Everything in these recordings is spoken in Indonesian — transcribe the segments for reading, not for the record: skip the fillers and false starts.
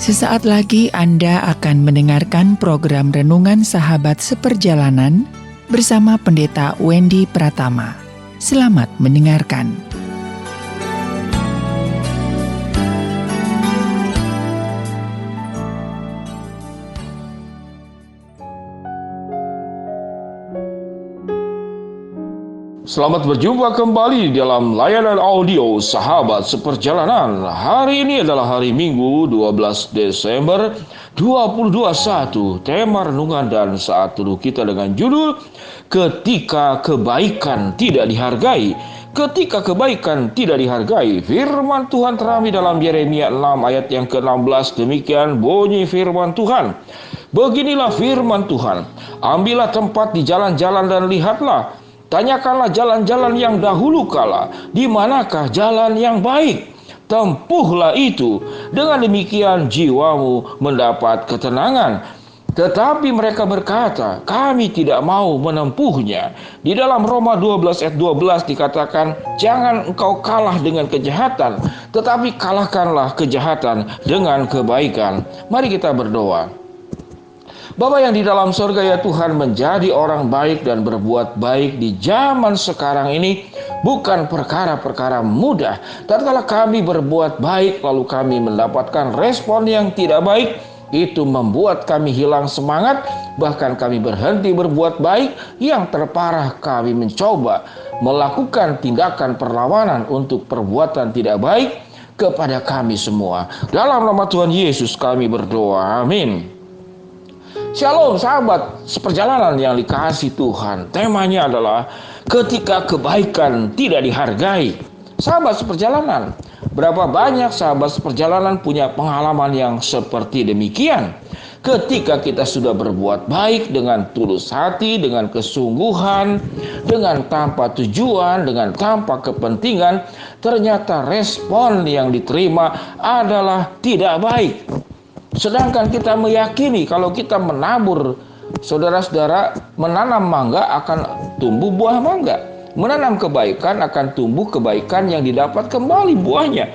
Sesaat lagi Anda akan mendengarkan program Renungan Sahabat Seperjalanan bersama Pendeta Wendy Pratama. Selamat mendengarkan. Selamat berjumpa kembali dalam layanan audio Sahabat Seperjalanan. Hari ini adalah hari Minggu 12 Desember 2021. Tema renungan dan saat teduh kita dengan judul Ketika Kebaikan Tidak Dihargai. Ketika kebaikan tidak dihargai. Firman Tuhan terambil dalam Yeremia 6 ayat yang ke-16. Demikian bunyi firman Tuhan. Beginilah firman Tuhan. Ambillah tempat di jalan-jalan dan lihatlah. Tanyakanlah jalan-jalan yang dahulu kala, di manakah jalan yang baik? Tempuhlah itu, dengan demikian jiwamu mendapat ketenangan. Tetapi mereka berkata, kami tidak mau menempuhnya. Di dalam Roma 12 ayat 12 dikatakan, jangan engkau kalah dengan kejahatan, tetapi kalahkanlah kejahatan dengan kebaikan. Mari kita berdoa. Bapa yang di dalam surga, ya Tuhan, menjadi orang baik dan berbuat baik di zaman sekarang ini bukan perkara-perkara mudah. Tatkala kami berbuat baik lalu kami mendapatkan respon yang tidak baik, itu membuat kami hilang semangat, bahkan kami berhenti berbuat baik. Yang terparah, kami mencoba melakukan tindakan perlawanan untuk perbuatan tidak baik kepada kami semua. Dalam nama Tuhan Yesus kami berdoa, amin. Shalom sahabat seperjalanan yang dikasihi Tuhan. Temanya adalah ketika kebaikan tidak dihargai. Sahabat seperjalanan, berapa banyak sahabat seperjalanan punya pengalaman yang seperti demikian. Ketika kita sudah berbuat baik dengan tulus hati, dengan kesungguhan, dengan tanpa tujuan, dengan tanpa kepentingan, ternyata respon yang diterima adalah tidak baik. Sedangkan kita meyakini kalau kita menabur, saudara-saudara, menanam mangga akan tumbuh buah mangga. Menanam kebaikan akan tumbuh kebaikan yang didapat kembali buahnya.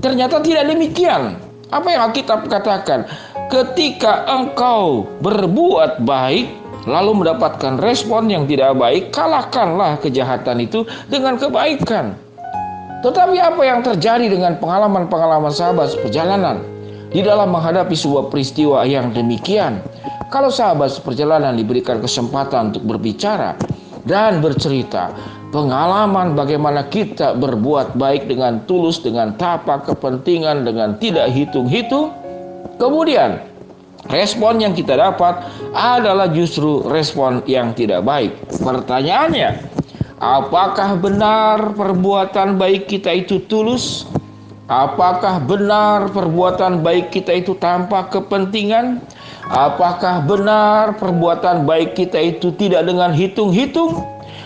Ternyata tidak demikian. Apa yang Alkitab katakan? Ketika engkau berbuat baik, lalu mendapatkan respon yang tidak baik, kalahkanlah kejahatan itu dengan kebaikan. Tetapi apa yang terjadi dengan pengalaman-pengalaman sahabat seperjalanan? Di dalam menghadapi sebuah peristiwa yang demikian, kalau sahabat seperjalanan diberikan kesempatan untuk berbicara dan bercerita pengalaman bagaimana kita berbuat baik dengan tulus, dengan tanpa kepentingan, dengan tidak hitung-hitung, kemudian respon yang kita dapat adalah justru respon yang tidak baik. Pertanyaannya, apakah benar perbuatan baik kita itu tulus? Apakah benar perbuatan baik kita itu tanpa kepentingan? Apakah benar perbuatan baik kita itu tidak dengan hitung-hitung?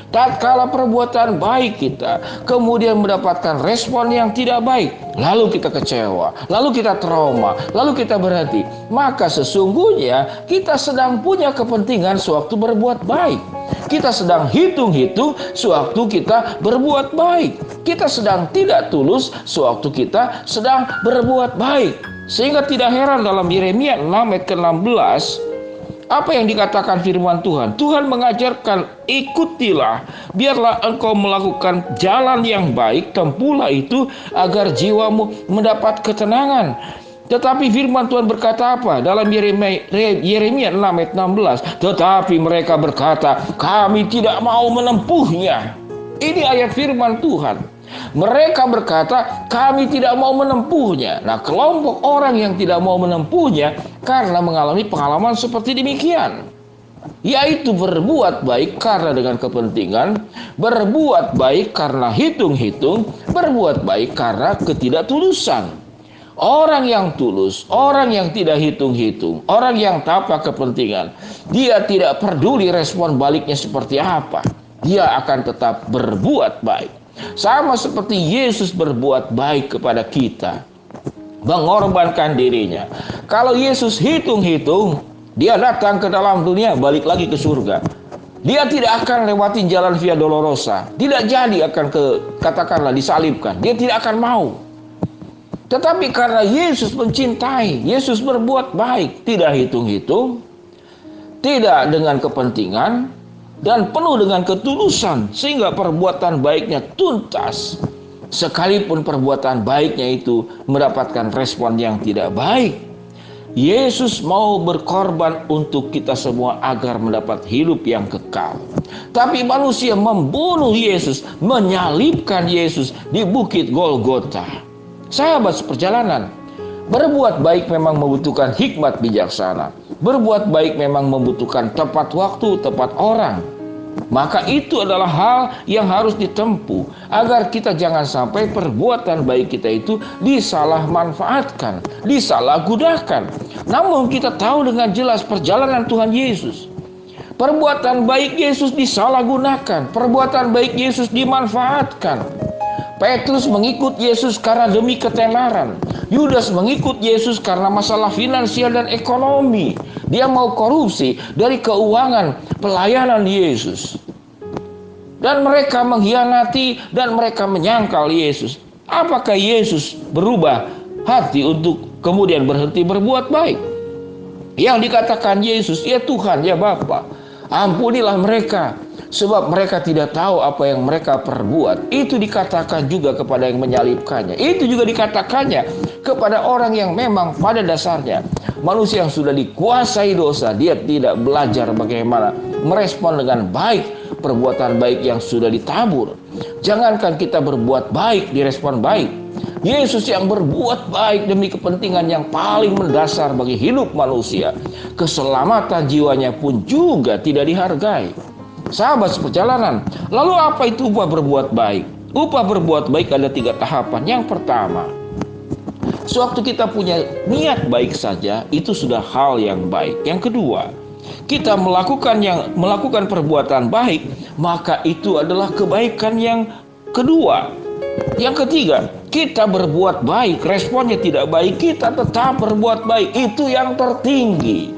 Tatkala perbuatan baik kita kemudian mendapatkan respon yang tidak baik, lalu kita kecewa, lalu kita trauma, lalu kita berhenti, maka sesungguhnya kita sedang punya kepentingan sewaktu berbuat baik. Kita sedang hitung-hitung sewaktu kita berbuat baik. Kita sedang tidak tulus sewaktu kita sedang berbuat baik. Sehingga tidak heran dalam Yeremia 6 ayat ke-16, apa yang dikatakan firman Tuhan? Tuhan mengajarkan, ikutilah, biarlah engkau melakukan jalan yang baik, tempuhlah itu agar jiwamu mendapat ketenangan. Tetapi firman Tuhan berkata apa? Dalam Yeremia 6 ayat 16. Tetapi mereka berkata, kami tidak mau menempuhnya. Ini ayat firman Tuhan. Mereka berkata, kami tidak mau menempuhnya. Nah, kelompok orang yang tidak mau menempuhnya karena mengalami pengalaman seperti demikian. Yaitu berbuat baik karena dengan kepentingan, berbuat baik karena hitung-hitung, berbuat baik karena ketidaktulusan. Orang yang tulus, orang yang tidak hitung-hitung, orang yang tanpa kepentingan, dia tidak peduli respon baliknya seperti apa. Dia akan tetap berbuat baik. Sama seperti Yesus berbuat baik kepada kita, mengorbankan dirinya. Kalau Yesus hitung-hitung, dia datang ke dalam dunia, balik lagi ke surga. Dia tidak akan lewatin jalan Via Dolorosa. Tidak jadi akan katakanlah disalibkan. Dia tidak akan mau. Tetapi karena Yesus mencintai, Yesus berbuat baik, tidak hitung-hitung, tidak dengan kepentingan, dan penuh dengan ketulusan, sehingga perbuatan baiknya tuntas. Sekalipun perbuatan baiknya itu mendapatkan respon yang tidak baik, Yesus mau berkorban untuk kita semua agar mendapat hidup yang kekal. Tapi manusia membunuh Yesus, menyalibkan Yesus di bukit Golgota. Sahabat seperjalanan, berbuat baik memang membutuhkan hikmat bijaksana. Berbuat baik memang membutuhkan tepat waktu, tepat orang. Maka itu adalah hal yang harus ditempuh agar kita jangan sampai perbuatan baik kita itu disalah manfaatkan, disalahgunakan. Namun kita tahu dengan jelas perjalanan Tuhan Yesus. Perbuatan baik Yesus disalahgunakan, perbuatan baik Yesus dimanfaatkan. Petrus mengikut Yesus karena demi ketenaran. Yudas mengikut Yesus karena masalah finansial dan ekonomi. Dia mau korupsi dari keuangan pelayanan Yesus. Dan mereka mengkhianati dan mereka menyangkal Yesus. Apakah Yesus berubah hati untuk kemudian berhenti berbuat baik? Yang dikatakan Yesus, ya Tuhan, ya Bapa, ampunilah mereka, sebab mereka tidak tahu apa yang mereka perbuat. Itu dikatakan juga kepada yang menyalibkannya. Itu juga dikatakannya kepada orang yang memang pada dasarnya manusia yang sudah dikuasai dosa. Dia tidak belajar bagaimana merespon dengan baik perbuatan baik yang sudah ditabur. Jangankan kita berbuat baik direspon baik, Yesus yang berbuat baik demi kepentingan yang paling mendasar bagi hidup manusia, keselamatan jiwanya pun juga tidak dihargai. Sahabat seperjalanan, lalu apa itu upah berbuat baik? Upah berbuat baik ada 3 tahapan. Yang pertama, sewaktu kita punya niat baik saja, itu sudah hal yang baik. Yang kedua, kita melakukan perbuatan baik, maka itu adalah kebaikan yang kedua. Yang ketiga, kita berbuat baik, responnya tidak baik, kita tetap berbuat baik. Itu yang tertinggi.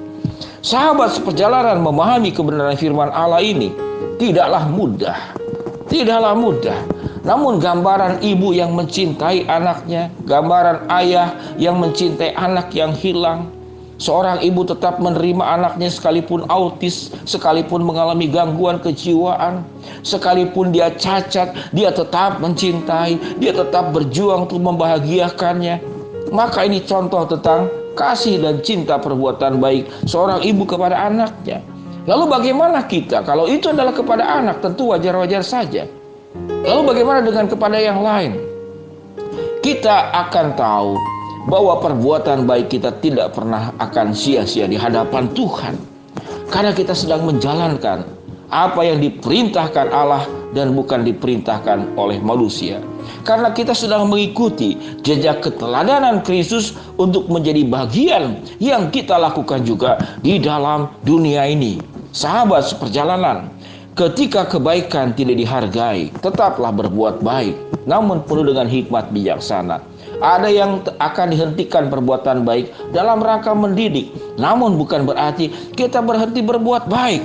Sahabat seperjalanan, memahami kebenaran firman Allah ini tidaklah mudah. Tidaklah mudah. Namun gambaran ibu yang mencintai anaknya, gambaran ayah yang mencintai anak yang hilang. Seorang ibu tetap menerima anaknya sekalipun autis, sekalipun mengalami gangguan kejiwaan, sekalipun dia cacat, dia tetap mencintai, dia tetap berjuang untuk membahagiakannya. Maka ini contoh tentang kasih dan cinta perbuatan baik seorang ibu kepada anaknya. Lalu bagaimana kita? Kalau itu adalah kepada anak, tentu wajar-wajar saja. Lalu bagaimana dengan kepada yang lain? Kita akan tahu bahwa perbuatan baik kita tidak pernah akan sia-sia di hadapan Tuhan, karena kita sedang menjalankan apa yang diperintahkan Allah dan bukan diperintahkan oleh manusia. Karena kita sedang mengikuti jejak keteladanan Kristus untuk menjadi bagian yang kita lakukan juga di dalam dunia ini. Sahabat seperjalanan, ketika kebaikan tidak dihargai, tetaplah berbuat baik, namun penuh dengan hikmat bijaksana. Ada yang akan dihentikan perbuatan baik dalam rangka mendidik, namun bukan berarti kita berhenti berbuat baik.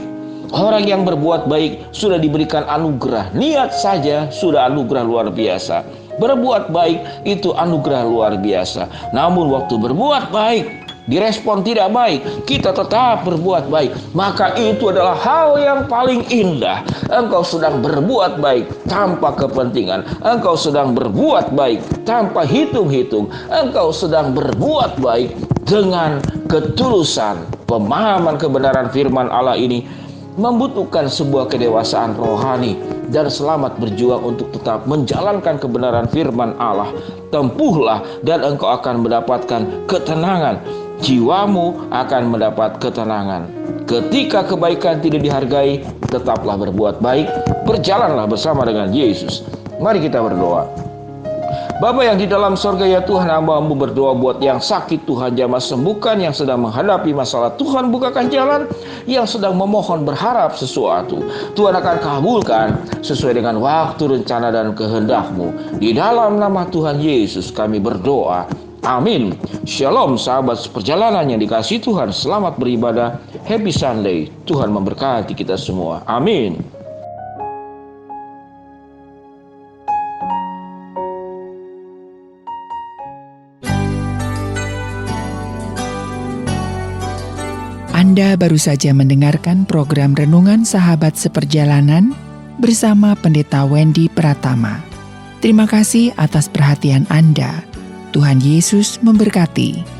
Orang yang berbuat baik sudah diberikan anugerah. Niat saja sudah anugerah luar biasa. Berbuat baik itu anugerah luar biasa. Namun waktu berbuat baik direspon tidak baik, kita tetap berbuat baik, maka itu adalah hal yang paling indah. Engkau sedang berbuat baik tanpa kepentingan, engkau sedang berbuat baik tanpa hitung-hitung, engkau sedang berbuat baik dengan ketulusan. Pemahaman kebenaran firman Allah ini membutuhkan sebuah kedewasaan rohani dan selamat berjuang untuk tetap menjalankan kebenaran firman Allah. Tempuhlah dan engkau akan mendapatkan ketenangan. Jiwamu akan mendapat ketenangan. Ketika kebaikan tidak dihargai, tetaplah berbuat baik, berjalanlah bersama dengan Yesus. Mari kita berdoa. Bapa yang di dalam sorga, ya Tuhan, hamba-Mu berdoa buat yang sakit, Tuhan jamah sembuhkan, yang sedang menghadapi masalah, Tuhan bukakan jalan, yang sedang memohon berharap sesuatu, Tuhan akan kabulkan sesuai dengan waktu, rencana, dan kehendak-Mu. Di dalam nama Tuhan Yesus kami berdoa. Amin. Shalom sahabat seperjalanan yang dikasihi Tuhan. Selamat beribadah. Happy Sunday. Tuhan memberkati kita semua. Amin. Anda baru saja mendengarkan program Renungan Sahabat Seperjalanan bersama Pendeta Wendy Pratama. Terima kasih atas perhatian Anda. Tuhan Yesus memberkati.